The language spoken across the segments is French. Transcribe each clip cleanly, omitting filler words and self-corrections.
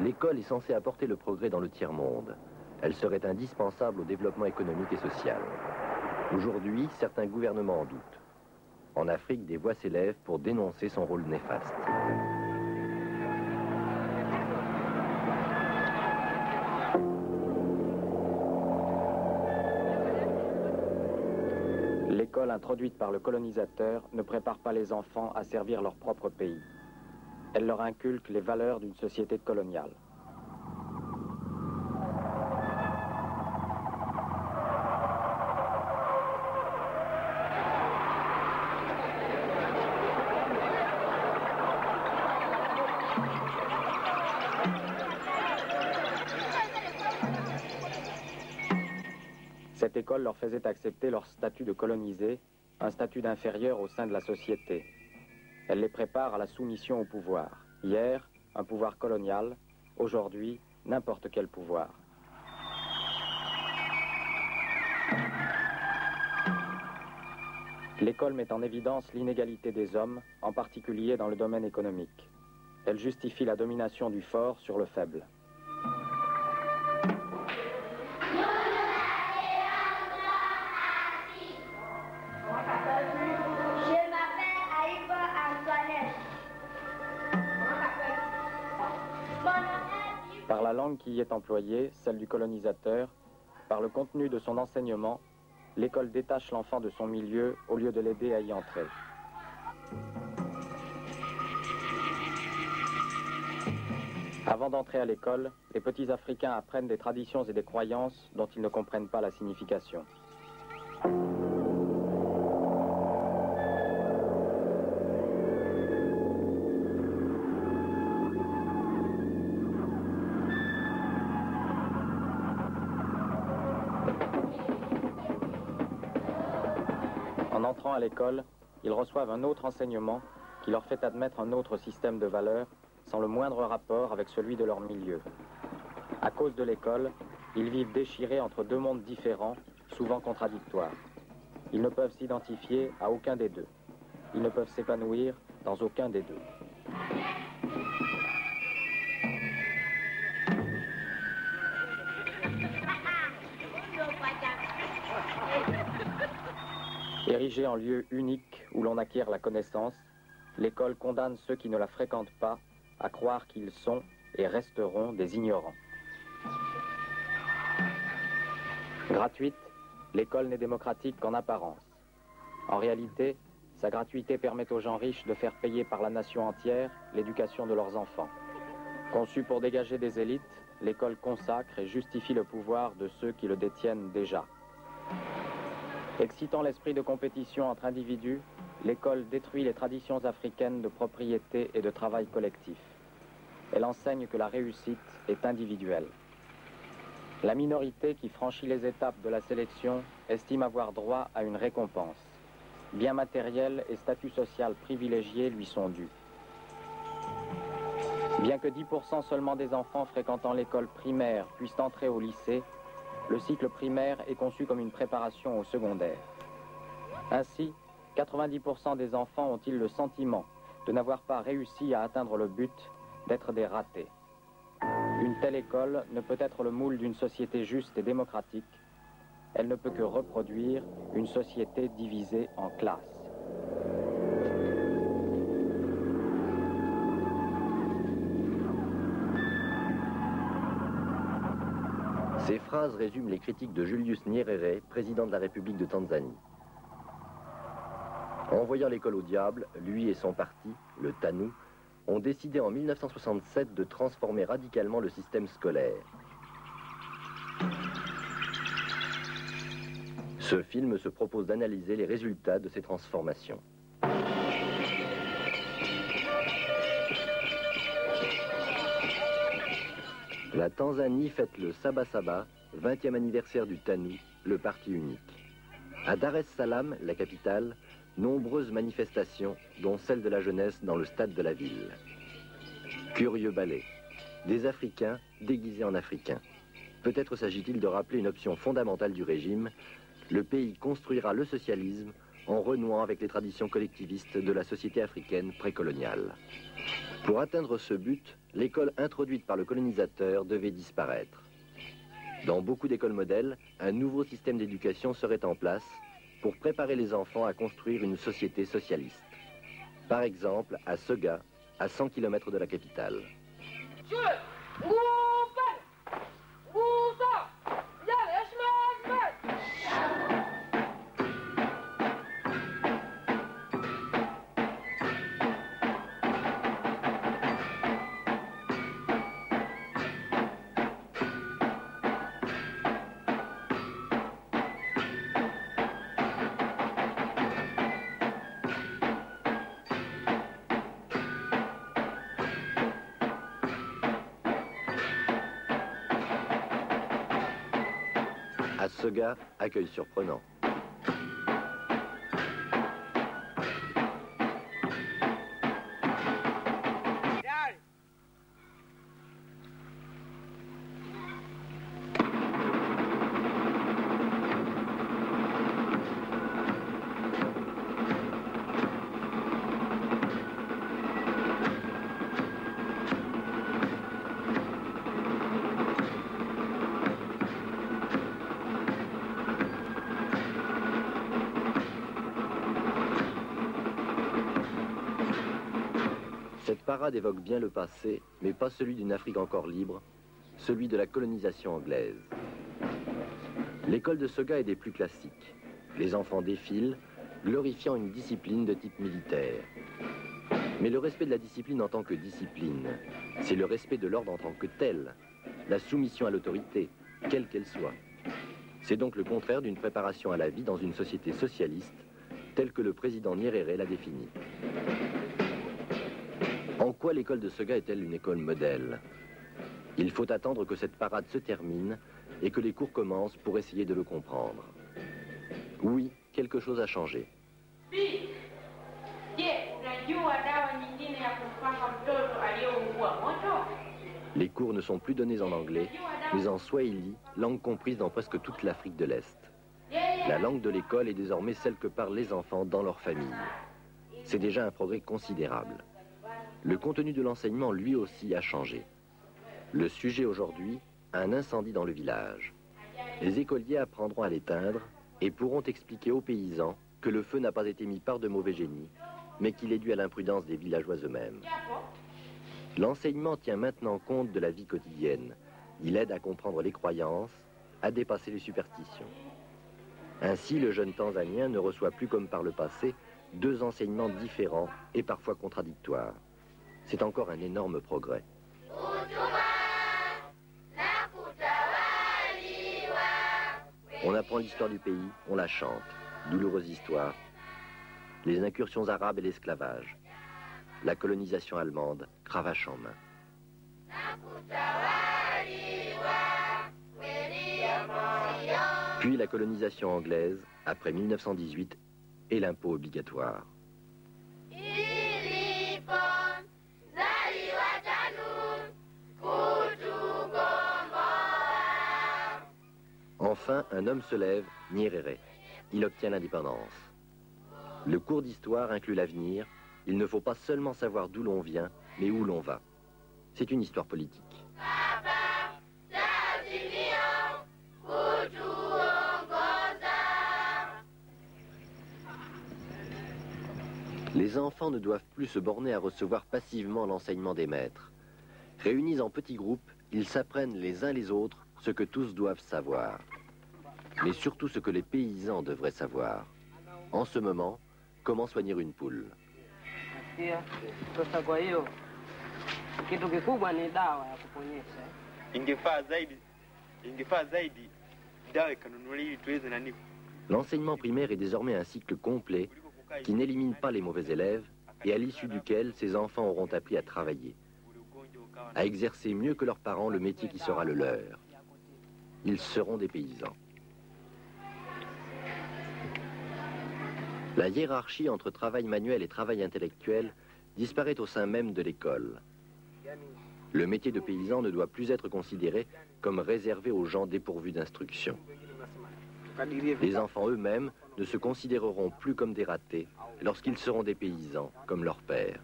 L'école est censée apporter le progrès dans le tiers-monde. Elle serait indispensable au développement économique et social. Aujourd'hui, certains gouvernements en doutent. En Afrique, des voix s'élèvent pour dénoncer son rôle néfaste. L'école introduite par le colonisateur ne prépare pas les enfants à servir leur propre pays. Elle leur inculque les valeurs d'une société coloniale. Cette école leur faisait accepter leur statut de colonisé, un statut d'inférieur au sein de la société. Elle les prépare à la soumission au pouvoir. Hier, un pouvoir colonial, aujourd'hui, n'importe quel pouvoir. L'école met en évidence l'inégalité des hommes, en particulier dans le domaine économique. Elle justifie la domination du fort sur le faible. Par la langue qui y est employée, celle du colonisateur, par le contenu de son enseignement, l'école détache l'enfant de son milieu au lieu de l'aider à y entrer. Avant d'entrer à l'école, les petits Africains apprennent des traditions et des croyances dont ils ne comprennent pas la signification. En entrant à l'école, ils reçoivent un autre enseignement qui leur fait admettre un autre système de valeurs sans le moindre rapport avec celui de leur milieu. À cause de l'école, ils vivent déchirés entre deux mondes différents, souvent contradictoires. Ils ne peuvent s'identifier à aucun des deux. Ils ne peuvent s'épanouir dans aucun des deux. Érigée en lieu unique où l'on acquiert la connaissance, l'école condamne ceux qui ne la fréquentent pas à croire qu'ils sont et resteront des ignorants. Gratuite, l'école n'est démocratique qu'en apparence. En réalité, sa gratuité permet aux gens riches de faire payer par la nation entière l'éducation de leurs enfants. Conçue pour dégager des élites, l'école consacre et justifie le pouvoir de ceux qui le détiennent déjà. Excitant l'esprit de compétition entre individus, l'école détruit les traditions africaines de propriété et de travail collectif. Elle enseigne que la réussite est individuelle. La minorité qui franchit les étapes de la sélection estime avoir droit à une récompense. Biens matériels et statut social privilégié lui sont dus. Bien que 10% seulement des enfants fréquentant l'école primaire puissent entrer au lycée, le cycle primaire est conçu comme une préparation au secondaire. Ainsi, 90% des enfants ont-ils le sentiment de n'avoir pas réussi à atteindre le but, d'être des ratés. Une telle école ne peut être le moule d'une société juste et démocratique. Elle ne peut que reproduire une société divisée en classes. Ces phrases résument les critiques de Julius Nyerere, président de la République de Tanzanie. En voyant l'école au diable, lui et son parti, le TANU, ont décidé en 1967 de transformer radicalement le système scolaire. Ce film se propose d'analyser les résultats de ces transformations. La Tanzanie fête le Saba Saba, 20e anniversaire du TANU, le parti unique. À Dar es Salaam, la capitale, nombreuses manifestations, dont celle de la jeunesse dans le stade de la ville. Curieux ballet. Des Africains déguisés en Africains. Peut-être s'agit-il de rappeler une option fondamentale du régime. Le pays construira le socialisme en renouant avec les traditions collectivistes de la société africaine précoloniale. Pour atteindre ce but, l'école introduite par le colonisateur devait disparaître. Dans beaucoup d'écoles modèles, un nouveau système d'éducation serait en place pour préparer les enfants à construire une société socialiste. Par exemple, à Sega, à 100 km de la capitale. À Sega, accueil surprenant. Cette parade évoque bien le passé, mais pas celui d'une Afrique encore libre, celui de la colonisation anglaise. L'école de Sega est des plus classiques. Les enfants défilent, glorifiant une discipline de type militaire. Mais le respect de la discipline en tant que discipline, c'est le respect de l'ordre en tant que tel, la soumission à l'autorité, quelle qu'elle soit. C'est donc le contraire d'une préparation à la vie dans une société socialiste, telle que le président Nyerere l'a définie. En quoi l'école de Sega est-elle une école modèle? Il faut attendre que cette parade se termine et que les cours commencent pour essayer de le comprendre. Oui, quelque chose a changé. Les cours ne sont plus donnés en anglais, mais en swahili, langue comprise dans presque toute l'Afrique de l'Est. La langue de l'école est désormais celle que parlent les enfants dans leur famille. C'est déjà un progrès considérable. Le contenu de l'enseignement, lui aussi, a changé. Le sujet aujourd'hui, un incendie dans le village. Les écoliers apprendront à l'éteindre et pourront expliquer aux paysans que le feu n'a pas été mis par de mauvais génies, mais qu'il est dû à l'imprudence des villageois eux-mêmes. L'enseignement tient maintenant compte de la vie quotidienne. Il aide à comprendre les croyances, à dépasser les superstitions. Ainsi, le jeune Tanzanien ne reçoit plus comme par le passé deux enseignements différents et parfois contradictoires. C'est encore un énorme progrès. On apprend l'histoire du pays, on la chante. Douloureuse histoire. Les incursions arabes et l'esclavage. La colonisation allemande, cravache en main. Puis la colonisation anglaise, après 1918, et l'impôt obligatoire. Enfin, un homme se lève, Nyerere. Il obtient l'indépendance. Le cours d'histoire inclut l'avenir. Il ne faut pas seulement savoir d'où l'on vient, mais où l'on va. C'est une histoire politique. Les enfants ne doivent plus se borner à recevoir passivement l'enseignement des maîtres. Réunis en petits groupes, ils s'apprennent les uns les autres ce que tous doivent savoir. Mais surtout ce que les paysans devraient savoir. En ce moment, comment soigner une poule. L'enseignement primaire est désormais un cycle complet qui n'élimine pas les mauvais élèves et à l'issue duquel ces enfants auront appris à travailler, à exercer mieux que leurs parents le métier qui sera le leur. Ils seront des paysans. La hiérarchie entre travail manuel et travail intellectuel disparaît au sein même de l'école. Le métier de paysan ne doit plus être considéré comme réservé aux gens dépourvus d'instruction. Les enfants eux-mêmes ne se considéreront plus comme des ratés lorsqu'ils seront des paysans comme leur père.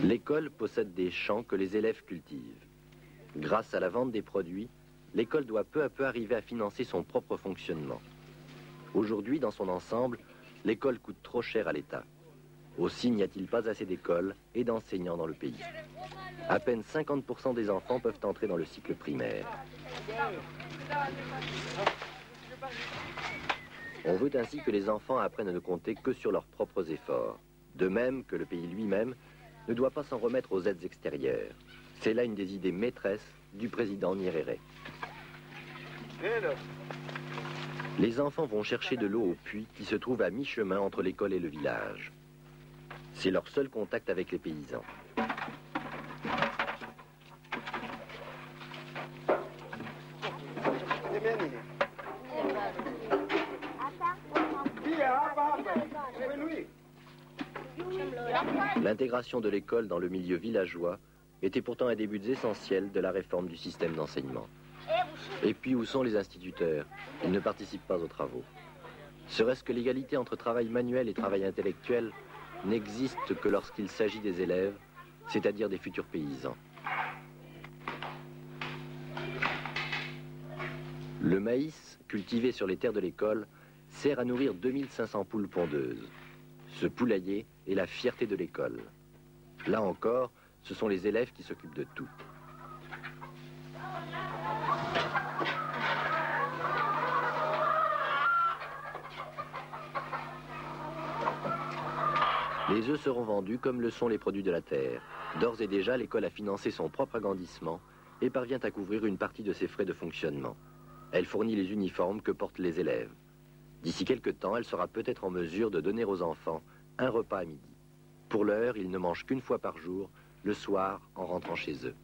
L'école possède des champs que les élèves cultivent. Grâce à la vente des produits, l'école doit peu à peu arriver à financer son propre fonctionnement. Aujourd'hui, dans son ensemble, l'école coûte trop cher à l'État. Aussi n'y a-t-il pas assez d'écoles et d'enseignants dans le pays. À peine 50% des enfants peuvent entrer dans le cycle primaire. On veut ainsi que les enfants apprennent à ne compter que sur leurs propres efforts. De même que le pays lui-même ne doit pas s'en remettre aux aides extérieures. C'est là une des idées maîtresses du président Nyerere. Les enfants vont chercher de l'eau au puits qui se trouve à mi-chemin entre l'école et le village. C'est leur seul contact avec les paysans. L'intégration de l'école dans le milieu villageois était pourtant un des buts essentiels de la réforme du système d'enseignement. Et puis où sont les instituteurs? Ils ne participent pas aux travaux. Serait-ce que l'égalité entre travail manuel et travail intellectuel n'existe que lorsqu'il s'agit des élèves, c'est-à-dire des futurs paysans? Le maïs, cultivé sur les terres de l'école, sert à nourrir 2500 poules pondeuses. Ce poulailler est la fierté de l'école. Là encore, ce sont les élèves qui s'occupent de tout. Les œufs seront vendus comme le sont les produits de la terre. D'ores et déjà, l'école a financé son propre agrandissement et parvient à couvrir une partie de ses frais de fonctionnement. Elle fournit les uniformes que portent les élèves. D'ici quelques temps, elle sera peut-être en mesure de donner aux enfants un repas à midi. Pour l'heure, ils ne mangent qu'une fois par jour, le soir en rentrant chez eux.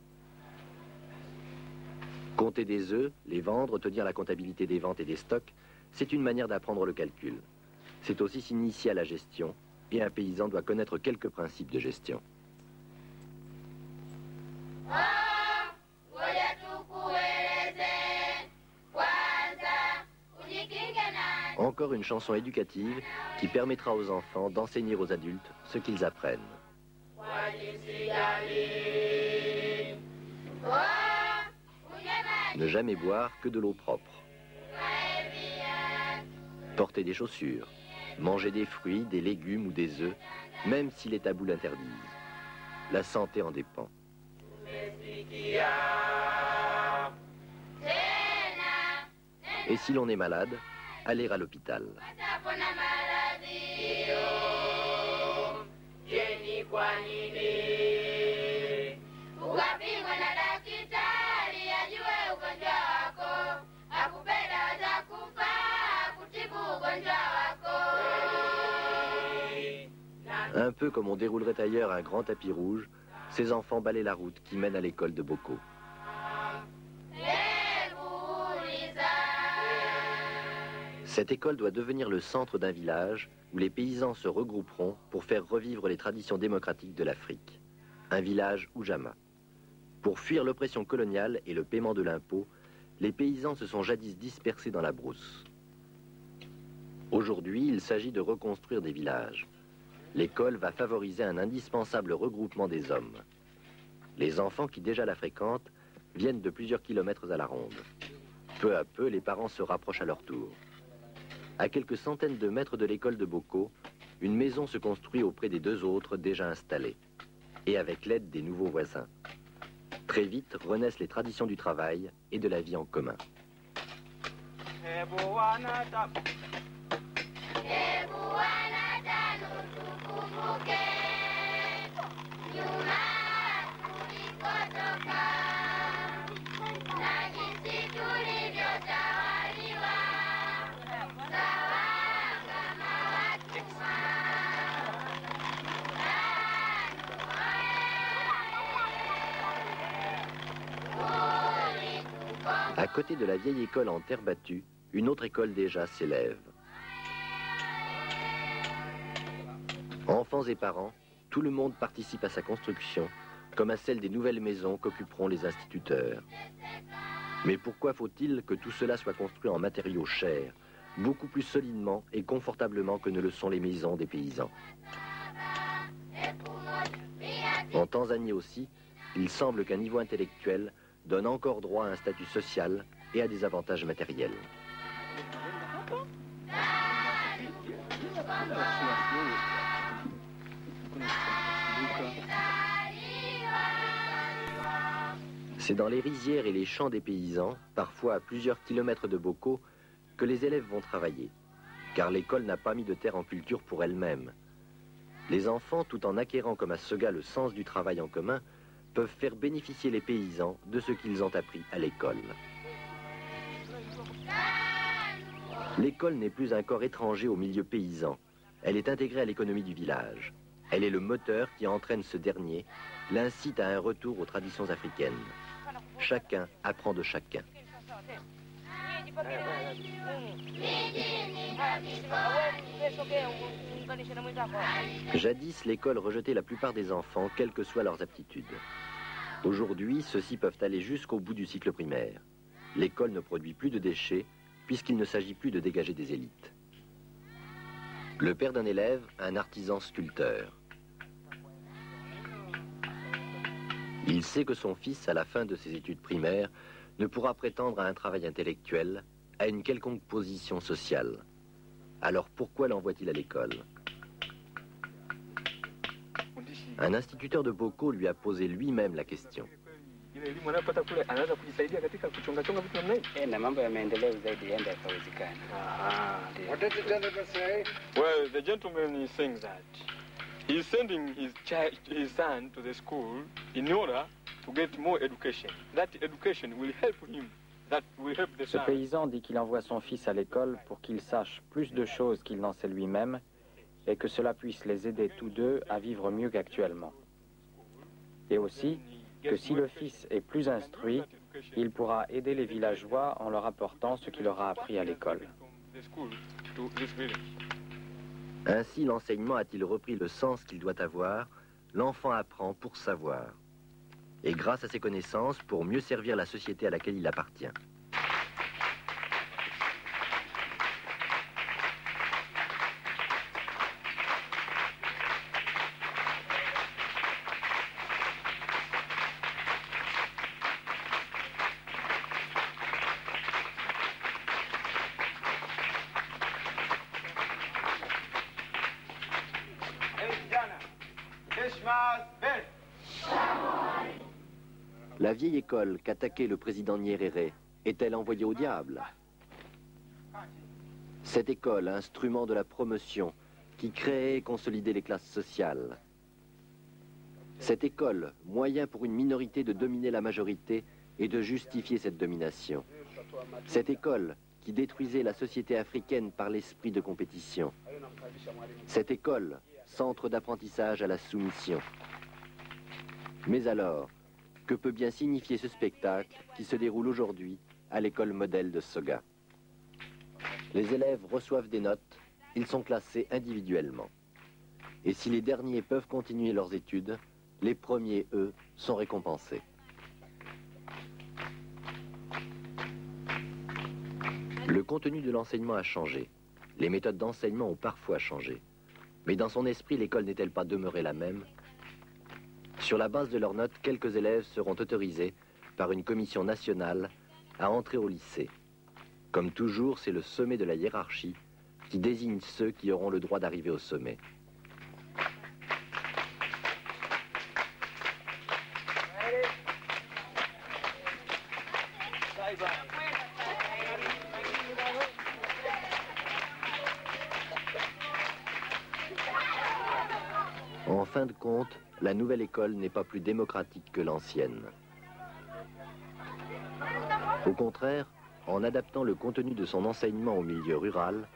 Compter des œufs, les vendre, tenir la comptabilité des ventes et des stocks, c'est une manière d'apprendre le calcul. C'est aussi s'initier à la gestion, et un paysan doit connaître quelques principes de gestion. Encore une chanson éducative qui permettra aux enfants d'enseigner aux adultes ce qu'ils apprennent. Ne jamais boire que de l'eau propre. Porter des chaussures. Manger des fruits, des légumes ou des œufs, même si les tabous l'interdisent. La santé en dépend. Et si l'on est malade, aller à l'hôpital. Un peu comme on déroulerait ailleurs un grand tapis rouge, ces enfants balaient la route qui mène à l'école de Boko. Cette école doit devenir le centre d'un village où les paysans se regrouperont pour faire revivre les traditions démocratiques de l'Afrique. Un village Ujamaa. Pour fuir l'oppression coloniale et le paiement de l'impôt, les paysans se sont jadis dispersés dans la brousse. Aujourd'hui, il s'agit de reconstruire des villages. L'école va favoriser un indispensable regroupement des hommes. Les enfants qui déjà la fréquentent viennent de plusieurs kilomètres à la ronde. Peu à peu, les parents se rapprochent à leur tour. À quelques centaines de mètres de l'école de Boko, une maison se construit auprès des deux autres déjà installées, et avec l'aide des nouveaux voisins. Très vite renaissent les traditions du travail et de la vie en commun. À côté de la vieille école en terre battue, une autre école déjà s'élève. Enfants et parents, tout le monde participe à sa construction, comme à celle des nouvelles maisons qu'occuperont les instituteurs. Mais pourquoi faut-il que tout cela soit construit en matériaux chers, beaucoup plus solidement et confortablement que ne le sont les maisons des paysans? En Tanzanie aussi, il semble qu'un niveau intellectuel donne encore droit à un statut social et à des avantages matériels. C'est dans les rizières et les champs des paysans, parfois à plusieurs kilomètres de Boko, que les élèves vont travailler, car l'école n'a pas mis de terre en culture pour elle-même. Les enfants, tout en acquérant comme à Soga le sens du travail en commun, peuvent faire bénéficier les paysans de ce qu'ils ont appris à l'école. L'école n'est plus un corps étranger au milieu paysan. Elle est intégrée à l'économie du village. Elle est le moteur qui entraîne ce dernier, l'incite à un retour aux traditions africaines. Chacun apprend de chacun. Jadis, l'école rejetait la plupart des enfants, quelles que soient leurs aptitudes. Aujourd'hui, ceux-ci peuvent aller jusqu'au bout du cycle primaire. L'école ne produit plus de déchets, puisqu'il ne s'agit plus de dégager des élites. Le père d'un élève, un artisan sculpteur. Il sait que son fils, à la fin de ses études primaires, ne pourra prétendre à un travail intellectuel, à une quelconque position sociale. Alors pourquoi l'envoie-t-il à l'école? Un instituteur de Boko lui a posé lui-même la question. What did the gentleman say? Well, the gentleman is saying that he's sending his son to the school in order to get more education. That education will help him. That will help the son. Ce paysan dit qu'il envoie son fils à l'école pour qu'il sache plus de choses qu'il n'en sait lui-même et que cela puisse les aider tous deux à vivre mieux qu'actuellement. Et aussi que si le fils est plus instruit, il pourra aider les villageois en leur apportant ce qu'il aura appris à l'école. Ainsi, l'enseignement a-t-il repris le sens qu'il doit avoir? L'enfant apprend pour savoir. Et grâce à ses connaissances, pour mieux servir la société à laquelle il appartient. La vieille école qu'attaquait le président Nyerere est-elle envoyée au diable? Cette école, instrument de la promotion, qui créait et consolidait les classes sociales. Cette école, moyen pour une minorité de dominer la majorité et de justifier cette domination. Cette école qui détruisait la société africaine par l'esprit de compétition. Cette école, centre d'apprentissage à la soumission. Mais alors, que peut bien signifier ce spectacle qui se déroule aujourd'hui à l'école modèle de Soga? Les élèves reçoivent des notes, ils sont classés individuellement. Et si les derniers peuvent continuer leurs études, les premiers, eux, sont récompensés. Le contenu de l'enseignement a changé. Les méthodes d'enseignement ont parfois changé. Mais dans son esprit, l'école n'est-elle pas demeurée la même? Sur la base de leurs notes, quelques élèves seront autorisés par une commission nationale à entrer au lycée. Comme toujours, c'est le sommet de la hiérarchie qui désigne ceux qui auront le droit d'arriver au sommet. En fin de compte, la nouvelle école n'est pas plus démocratique que l'ancienne. Au contraire, en adaptant le contenu de son enseignement au milieu rural,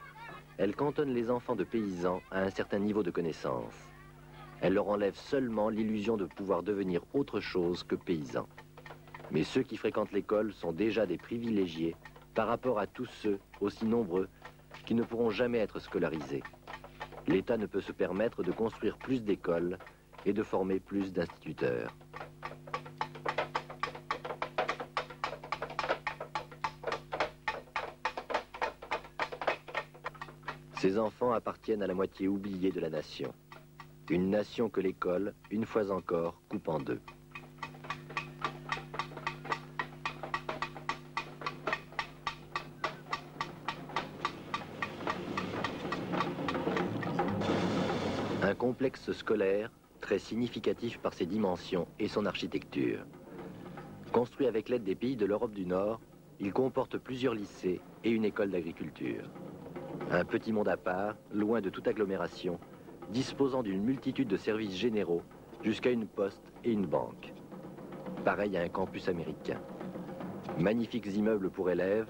elle cantonne les enfants de paysans à un certain niveau de connaissance. Elle leur enlève seulement l'illusion de pouvoir devenir autre chose que paysans. Mais ceux qui fréquentent l'école sont déjà des privilégiés par rapport à tous ceux, aussi nombreux, qui ne pourront jamais être scolarisés. L'État ne peut se permettre de construire plus d'écoles et de former plus d'instituteurs. Ces enfants appartiennent à la moitié oubliée de la nation. Une nation que l'école, une fois encore, coupe en deux. Un complexe scolaire très significatif par ses dimensions et son architecture. Construit avec l'aide des pays de l'Europe du Nord, il comporte plusieurs lycées et une école d'agriculture. Un petit monde à part, loin de toute agglomération, disposant d'une multitude de services généraux jusqu'à une poste et une banque. Pareil à un campus américain. Magnifiques immeubles pour élèves,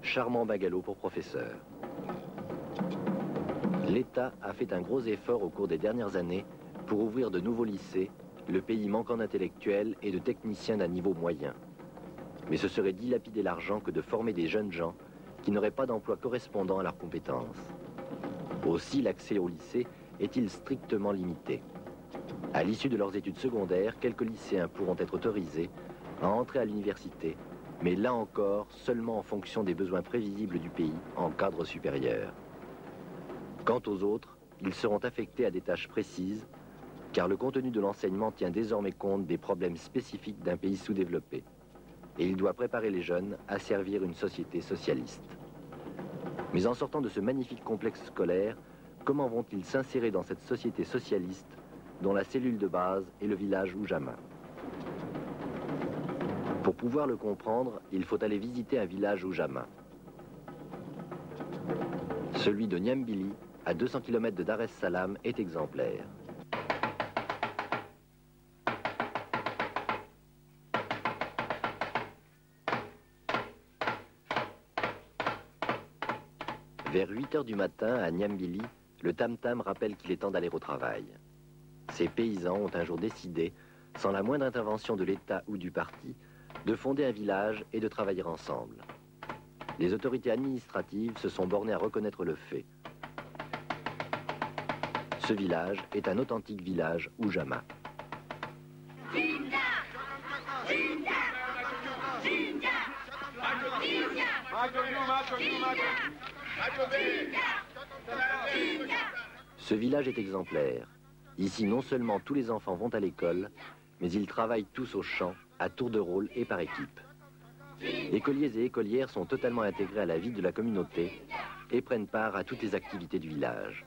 charmants bungalows pour professeurs. L'État a fait un gros effort au cours des dernières années pour ouvrir de nouveaux lycées, le pays manquant d'intellectuels et de techniciens d'un niveau moyen. Mais ce serait dilapider l'argent que de former des jeunes gens qui n'auraient pas d'emploi correspondant à leurs compétences. Aussi, l'accès au lycée est-il strictement limité. À l'issue de leurs études secondaires, quelques lycéens pourront être autorisés à entrer à l'université, mais là encore, seulement en fonction des besoins prévisibles du pays en cadre supérieur. Quant aux autres, ils seront affectés à des tâches précises, car le contenu de l'enseignement tient désormais compte des problèmes spécifiques d'un pays sous-développé. Et il doit préparer les jeunes à servir une société socialiste. Mais en sortant de ce magnifique complexe scolaire, comment vont-ils s'insérer dans cette société socialiste dont la cellule de base est le village Ujamaa? Pour pouvoir le comprendre, il faut aller visiter un village Ujamaa. Celui de Nyambili, à 200 km de Dar es Salaam, est exemplaire. Vers 8 heures du matin, à Nyambili, le tam-tam rappelle qu'il est temps d'aller au travail. Ces paysans ont un jour décidé, sans la moindre intervention de l'État ou du parti, de fonder un village et de travailler ensemble. Les autorités administratives se sont bornées à reconnaître le fait. Ce village est un authentique village Ujamaa. Ce village est exemplaire. Ici, non seulement tous les enfants vont à l'école, mais ils travaillent tous au champ, à tour de rôle et par équipe. Écoliers et écolières sont totalement intégrés à la vie de la communauté et prennent part à toutes les activités du village.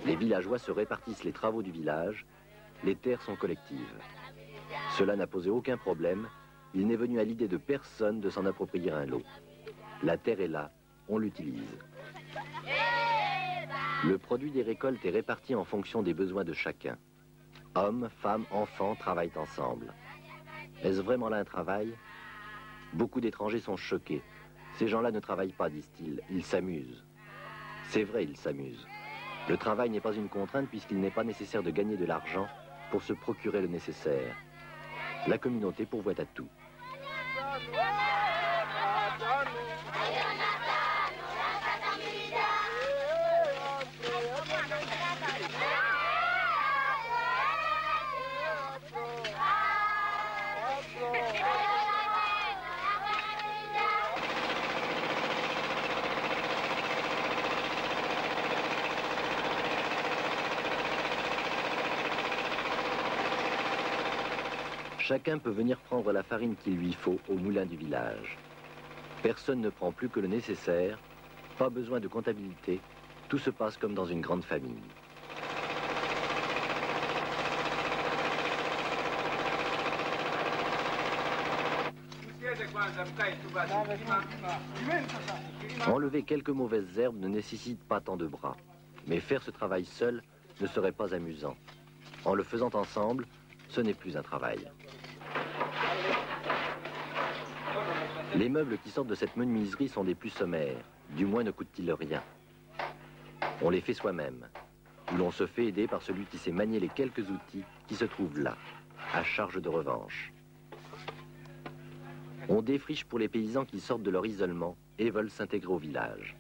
Les villageois se répartissent les travaux du village, les terres sont collectives. Cela n'a posé aucun problème, il n'est venu à l'idée de personne de s'en approprier un lot. La terre est là, on l'utilise. Le produit des récoltes est réparti en fonction des besoins de chacun. Hommes, femmes, enfants travaillent ensemble. Est-ce vraiment là un travail? Beaucoup d'étrangers sont choqués. Ces gens-là ne travaillent pas, disent-ils, ils s'amusent. C'est vrai, ils s'amusent. Le travail n'est pas une contrainte puisqu'il n'est pas nécessaire de gagner de l'argent pour se procurer le nécessaire. La communauté pourvoit à tout. Chacun peut venir prendre la farine qu'il lui faut au moulin du village. Personne ne prend plus que le nécessaire, pas besoin de comptabilité, tout se passe comme dans une grande famille. Enlever quelques mauvaises herbes ne nécessite pas tant de bras, mais faire ce travail seul ne serait pas amusant. En le faisant ensemble, ce n'est plus un travail. Les meubles qui sortent de cette menuiserie sont des plus sommaires, du moins ne coûtent-ils rien. On les fait soi-même, ou l'on se fait aider par celui qui sait manier les quelques outils qui se trouvent là, à charge de revanche. On défriche pour les paysans qui sortent de leur isolement et veulent s'intégrer au village.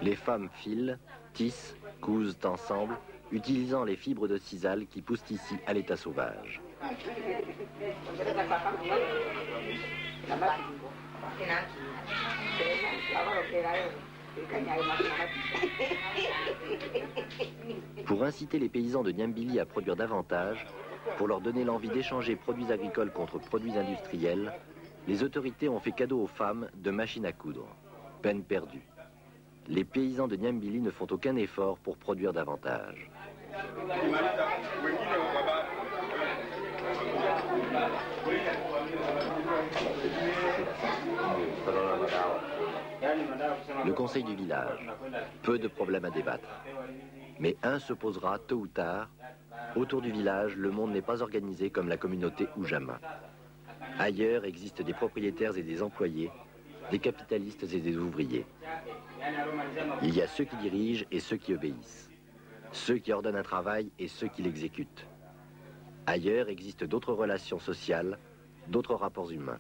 Les femmes filent, tissent, cousent ensemble, utilisant les fibres de sisal qui poussent ici à l'état sauvage. Pour inciter les paysans de Niambili à produire davantage, pour leur donner l'envie d'échanger produits agricoles contre produits industriels, les autorités ont fait cadeau aux femmes de machines à coudre. Peine perdue. Les paysans de Niambili ne font aucun effort pour produire davantage. Le conseil du village, peu de problèmes à débattre. Mais un se posera tôt ou tard. Autour du village, le monde n'est pas organisé comme la communauté Ujamaa. Ailleurs existent des propriétaires et des employés, des capitalistes et des ouvriers. Il y a ceux qui dirigent et ceux qui obéissent, ceux qui ordonnent un travail et ceux qui l'exécutent. Ailleurs existent d'autres relations sociales, d'autres rapports humains.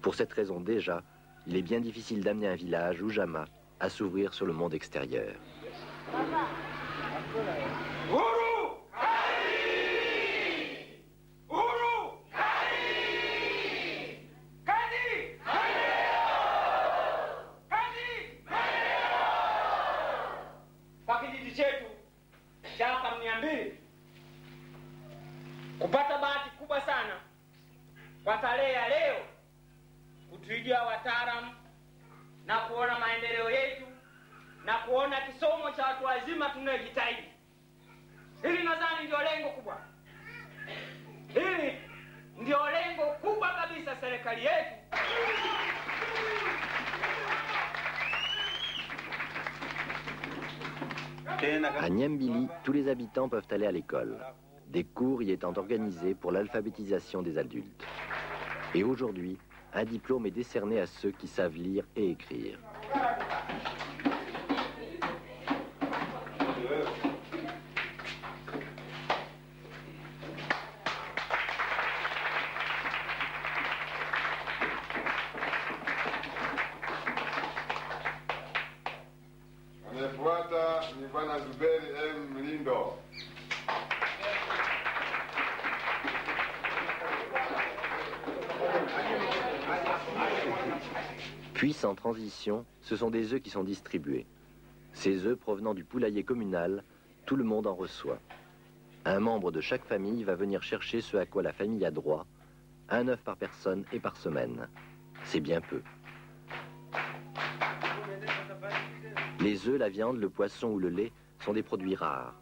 Pour cette raison déjà, il est bien difficile d'amener un village Ujamaa à s'ouvrir sur le monde extérieur. Kupata bahati kubwa sana kwa tarehe ya leo kutuijia wataalamu na kuona maendeleo yetu na kuona kisomo cha watu wazima tunayojitahidi. Hili nadhani ndio lengo kubwa. Hili ndio lengo kubwa kabisa serikali yetu. À Niambili, tous les habitants peuvent aller à l'école. Des cours y étant organisés pour l'alphabétisation des adultes. Et aujourd'hui, un diplôme est décerné à ceux qui savent lire et écrire. Anayefuata ni Bwana Zuberi M. Mlindo. Puis, sans transition, ce sont des œufs qui sont distribués. Ces œufs provenant du poulailler communal, tout le monde en reçoit. Un membre de chaque famille va venir chercher ce à quoi la famille a droit, un œuf par personne et par semaine. C'est bien peu. Les œufs, la viande, le poisson ou le lait sont des produits rares.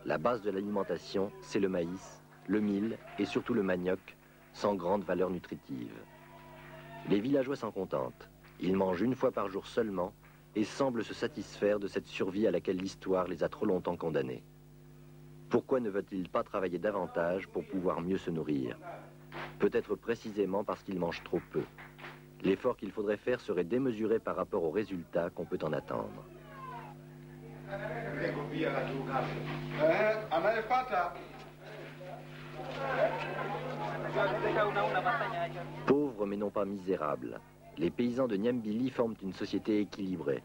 La base de l'alimentation, c'est le maïs, le mil et surtout le manioc, sans grande valeur nutritive. Les villageois s'en contentent. Ils mangent une fois par jour seulement et semblent se satisfaire de cette survie à laquelle l'histoire les a trop longtemps condamnés. Pourquoi ne veulent-ils pas travailler davantage pour pouvoir mieux se nourrir? Peut-être précisément parce qu'ils mangent trop peu. L'effort qu'il faudrait faire serait démesuré par rapport aux résultats qu'on peut en attendre. Pauvres mais non pas misérables, les paysans de Niambili forment une société équilibrée.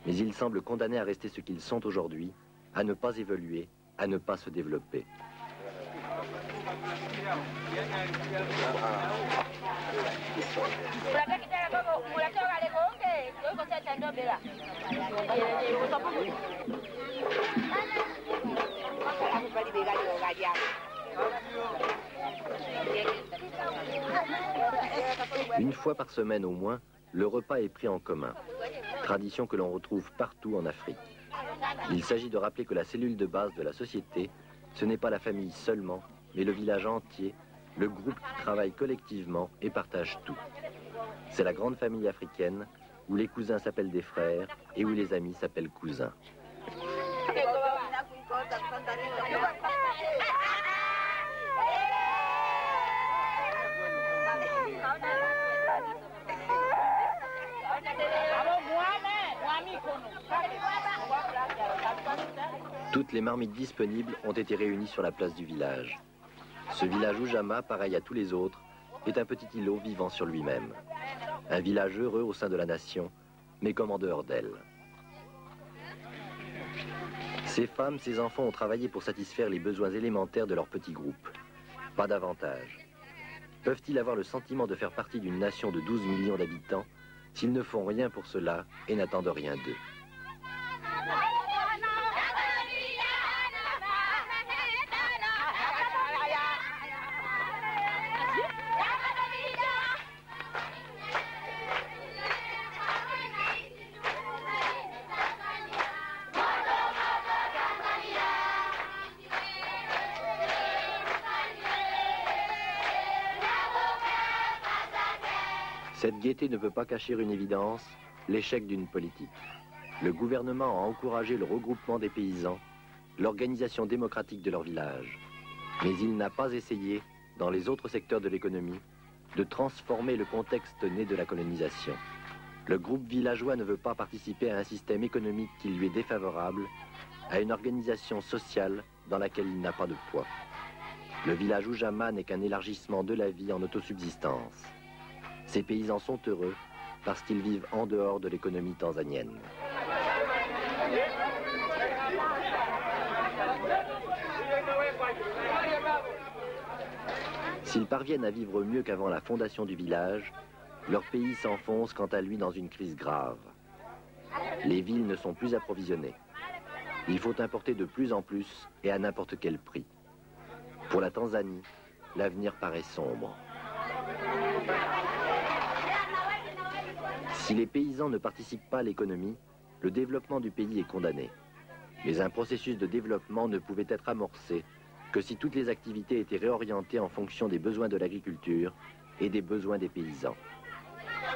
Mais ils semblent condamnés à rester ce qu'ils sont aujourd'hui, à ne pas évoluer, à ne pas se développer. Une fois par semaine au moins, le repas est pris en commun, tradition que l'on retrouve partout en Afrique. Il s'agit de rappeler que la cellule de base de la société, ce n'est pas la famille seulement, mais le village entier, le groupe qui travaille collectivement et partage tout. C'est la grande famille africaine, où les cousins s'appellent des frères et où les amis s'appellent cousins. Toutes les marmites disponibles ont été réunies sur la place du village. Ce village Ujamaa, pareil à tous les autres, est un petit îlot vivant sur lui-même. Un village heureux au sein de la nation, mais comme en dehors d'elle. Ces femmes, ces enfants ont travaillé pour satisfaire les besoins élémentaires de leur petit groupe. Pas davantage. Peuvent-ils avoir le sentiment de faire partie d'une nation de 12 millions d'habitants s'ils ne font rien pour cela et n'attendent rien d'eux? Cette gaieté ne peut pas cacher une évidence, l'échec d'une politique. Le gouvernement a encouragé le regroupement des paysans, l'organisation démocratique de leur village. Mais il n'a pas essayé, dans les autres secteurs de l'économie, de transformer le contexte né de la colonisation. Le groupe villageois ne veut pas participer à un système économique qui lui est défavorable, à une organisation sociale dans laquelle il n'a pas de poids. Le village Ujamaa n'est qu'un élargissement de la vie en autosubsistance. Ces paysans sont heureux parce qu'ils vivent en dehors de l'économie tanzanienne. S'ils parviennent à vivre mieux qu'avant la fondation du village, leur pays s'enfonce quant à lui dans une crise grave. Les villes ne sont plus approvisionnées. Il faut importer de plus en plus et à n'importe quel prix. Pour la Tanzanie, l'avenir paraît sombre. Si les paysans ne participent pas à l'économie, le développement du pays est condamné. Mais un processus de développement ne pouvait être amorcé que si toutes les activités étaient réorientées en fonction des besoins de l'agriculture et des besoins des paysans.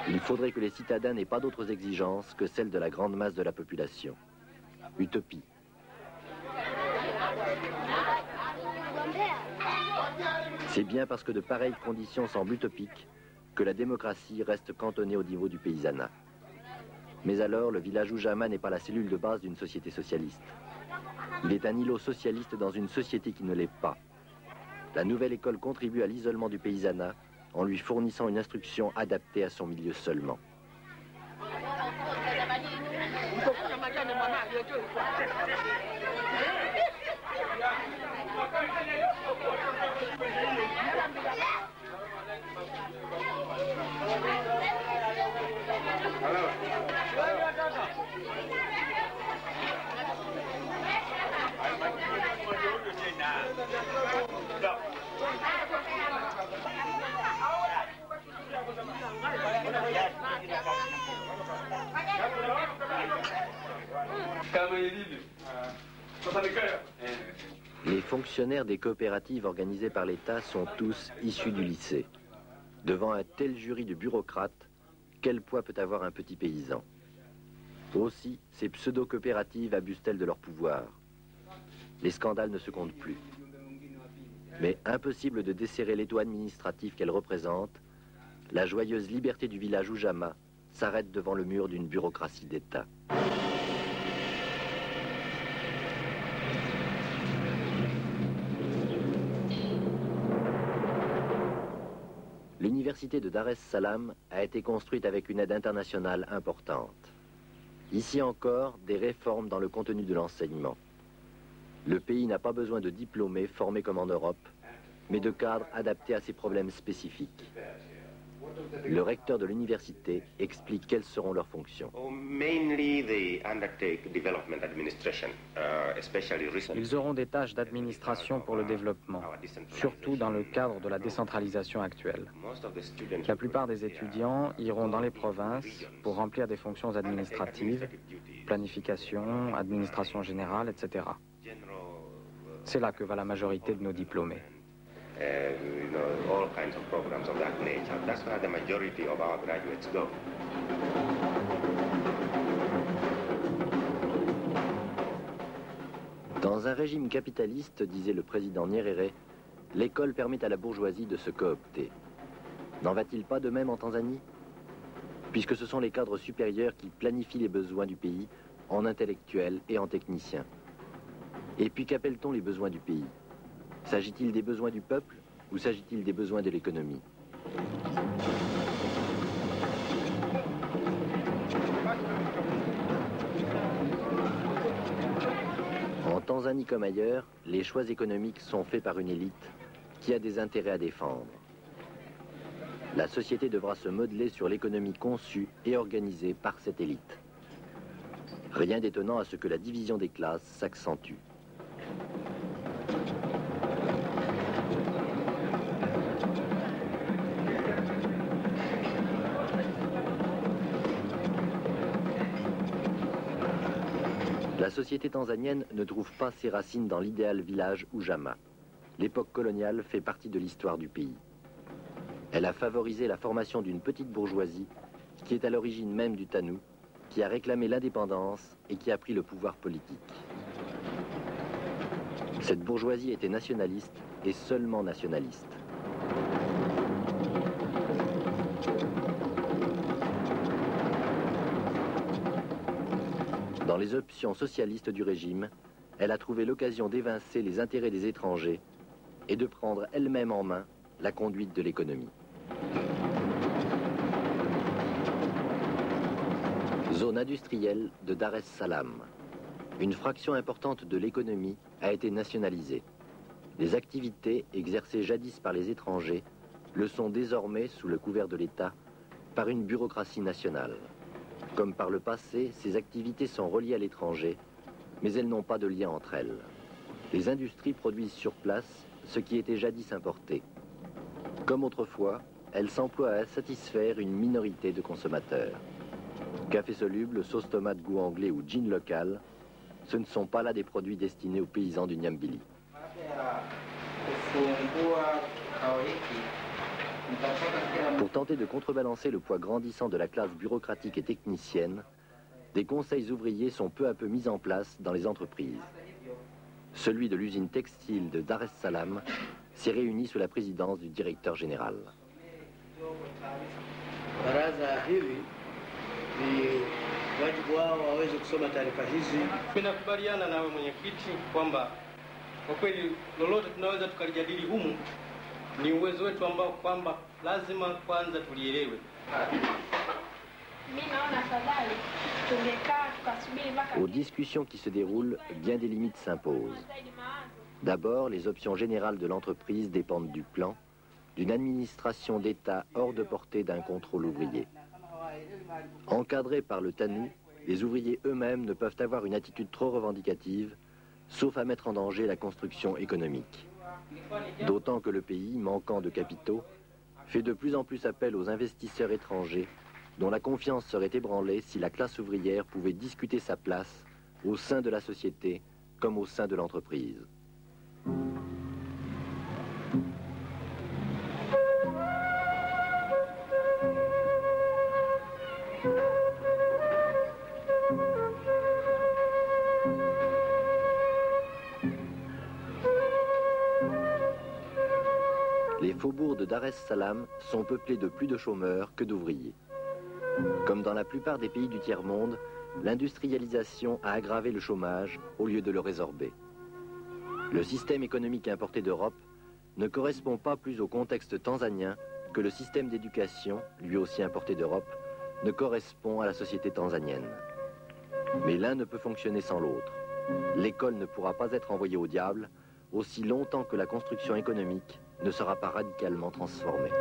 Il faudrait que les citadins n'aient pas d'autres exigences que celles de la grande masse de la population. Utopie. C'est bien parce que de pareilles conditions semblent utopiques que la démocratie reste cantonnée au niveau du paysanat. Mais alors, le village Ujamaa n'est pas la cellule de base d'une société socialiste. Il est un îlot socialiste dans une société qui ne l'est pas. La nouvelle école contribue à l'isolement du paysanat en lui fournissant une instruction adaptée à son milieu seulement. Les fonctionnaires des coopératives organisées par l'État sont tous issus du lycée. Devant un tel jury de bureaucrates, quel poids peut avoir un petit paysan? Aussi, ces pseudo-coopératives abusent-elles de leur pouvoir? Les scandales ne se comptent plus. Mais impossible de desserrer l'étau administratif qu'elles représentent, la joyeuse liberté du village Ujamaa s'arrête devant le mur d'une bureaucratie d'État. L'université de Dar es Salaam a été construite avec une aide internationale importante. Ici encore, des réformes dans le contenu de l'enseignement. Le pays n'a pas besoin de diplômés formés comme en Europe, mais de cadres adaptés à ses problèmes spécifiques. Le recteur de l'université explique quelles seront leurs fonctions. Ils auront des tâches d'administration pour le développement, surtout dans le cadre de la décentralisation actuelle. La plupart des étudiants iront dans les provinces pour remplir des fonctions administratives, planification, administration générale, etc. C'est là que va la majorité de nos diplômés. All kinds of programs of that nature. That's where the majority of our graduates go. Dans un régime capitaliste, disait le président Nyerere, l'école permet à la bourgeoisie de se coopter. N'en va-t-il pas de même en Tanzanie? Puisque ce sont les cadres supérieurs qui planifient les besoins du pays en intellectuels et en techniciens. Et puis qu'appelle-t-on les besoins du pays? S'agit-il des besoins du peuple ou s'agit-il des besoins de l'économie? En Tanzanie comme ailleurs, les choix économiques sont faits par une élite qui a des intérêts à défendre. La société devra se modeler sur l'économie conçue et organisée par cette élite. Rien d'étonnant à ce que la division des classes s'accentue. La société tanzanienne ne trouve pas ses racines dans l'idéal village ou Jama. L'époque coloniale fait partie de l'histoire du pays. Elle a favorisé la formation d'une petite bourgeoisie qui est à l'origine même du Tanu, qui a réclamé l'indépendance et qui a pris le pouvoir politique. Cette bourgeoisie était nationaliste et seulement nationaliste. Dans les options socialistes du régime, elle a trouvé l'occasion d'évincer les intérêts des étrangers et de prendre elle-même en main la conduite de l'économie. Zone industrielle de Dar es Salaam. Une fraction importante de l'économie a été nationalisée. Les activités exercées jadis par les étrangers le sont désormais, sous le couvert de l'État, par une bureaucratie nationale. Comme par le passé, ces activités sont reliées à l'étranger, mais elles n'ont pas de lien entre elles. Les industries produisent sur place ce qui était jadis importé. Comme autrefois, elles s'emploient à satisfaire une minorité de consommateurs. Café soluble, sauce tomate goût anglais ou gin local, ce ne sont pas là des produits destinés aux paysans du Nyambili. Pour tenter de contrebalancer le poids grandissant de la classe bureaucratique et technicienne, des conseils ouvriers sont peu à peu mis en place dans les entreprises. Celui de l'usine textile de Dar es Salaam s'est réuni sous la présidence du directeur général. Ninakubaliana nawe mwenyekiti kwamba kwa kweli lolote tunaweza tukalijadili humu ni uwezo wetu ambao kwamba lazima kwanza tulielewe. Aux discussions qui se déroulent, bien des limites s'imposent. D'abord, les options générales de l'entreprise dépendent du plan, d'une administration d'État hors de portée d'un contrôle ouvrier. Encadrés par le Tanu, les ouvriers eux-mêmes ne peuvent avoir une attitude trop revendicative, sauf à mettre en danger la construction économique. D'autant que le pays, manquant de capitaux, fait de plus en plus appel aux investisseurs étrangers, dont la confiance serait ébranlée si la classe ouvrière pouvait discuter sa place au sein de la société comme au sein de l'entreprise. Les faubourgs de Dar es Salaam sont peuplés de plus de chômeurs que d'ouvriers. Comme dans la plupart des pays du tiers-monde, l'industrialisation a aggravé le chômage au lieu de le résorber. Le système économique importé d'Europe ne correspond pas plus au contexte tanzanien que le système d'éducation, lui aussi importé d'Europe, ne correspond à la société tanzanienne. Mais l'un ne peut fonctionner sans l'autre. L'école ne pourra pas être envoyée au diable aussi longtemps que la construction économique ne sera pas radicalement transformée.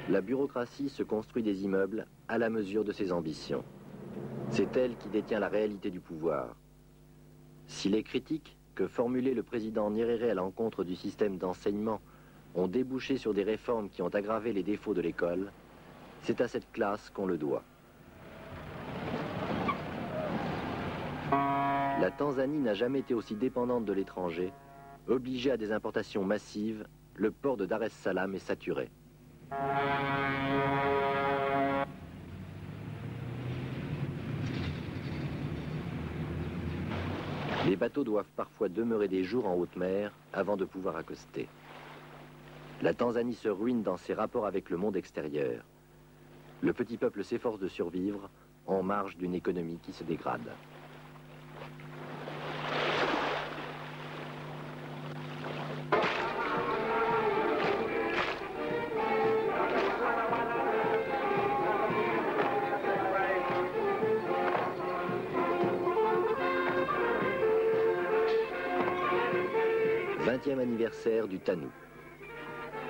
La bureaucratie se construit des immeubles à la mesure de ses ambitions. C'est elle qui détient la réalité du pouvoir. Si les critiques que formulait le président Nyerere à l'encontre du système d'enseignement ont débouché sur des réformes qui ont aggravé les défauts de l'école, c'est à cette classe qu'on le doit. La Tanzanie n'a jamais été aussi dépendante de l'étranger. Obligée à des importations massives, le port de Dar es Salaam est saturé. Les bateaux doivent parfois demeurer des jours en haute mer avant de pouvoir accoster. La Tanzanie se ruine dans ses rapports avec le monde extérieur. Le petit peuple s'efforce de survivre en marge d'une économie qui se dégrade. « 20e anniversaire du TANU.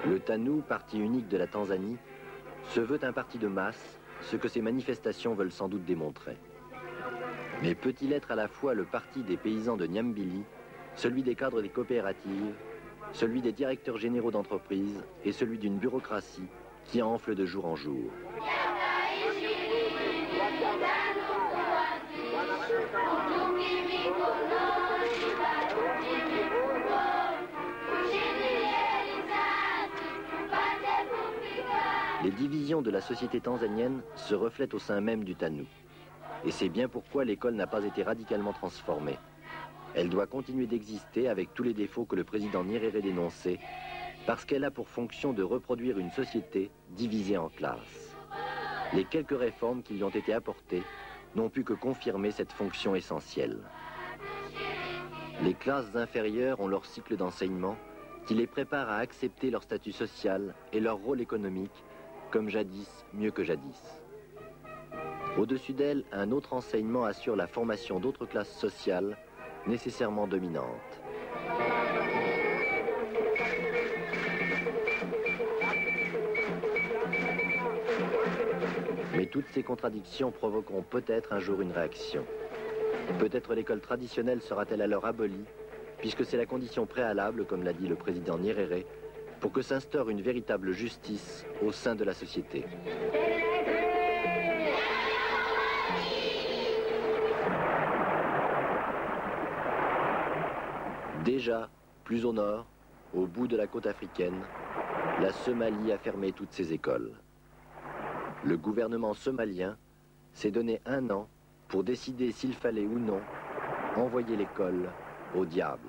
Le TANU, parti unique de la Tanzanie, se veut un parti de masse, ce que ces manifestations veulent sans doute démontrer. Mais peut-il être à la fois le parti des paysans de Nyambili, celui des cadres des coopératives, celui des directeurs généraux d'entreprises et celui d'une bureaucratie qui enfle de jour en jour? Les divisions de la société tanzanienne se reflètent au sein même du TANU. Et c'est bien pourquoi l'école n'a pas été radicalement transformée. Elle doit continuer d'exister avec tous les défauts que le président Nyerere dénonçait, parce qu'elle a pour fonction de reproduire une société divisée en classes. Les quelques réformes qui lui ont été apportées n'ont pu que confirmer cette fonction essentielle. Les classes inférieures ont leur cycle d'enseignement qui les prépare à accepter leur statut social et leur rôle économique, comme jadis, mieux que jadis. Au-dessus d'elles, un autre enseignement assure la formation d'autres classes sociales, nécessairement dominantes. Mais toutes ces contradictions provoqueront peut-être un jour une réaction. Peut-être l'école traditionnelle sera-t-elle alors abolie, puisque c'est la condition préalable, comme l'a dit le président Nyerere, pour que s'instaure une véritable justice au sein de la société. Déjà, plus au nord, au bout de la côte africaine, la Somalie a fermé toutes ses écoles. Le gouvernement somalien s'est donné 1 an pour décider s'il fallait ou non envoyer l'école au diable.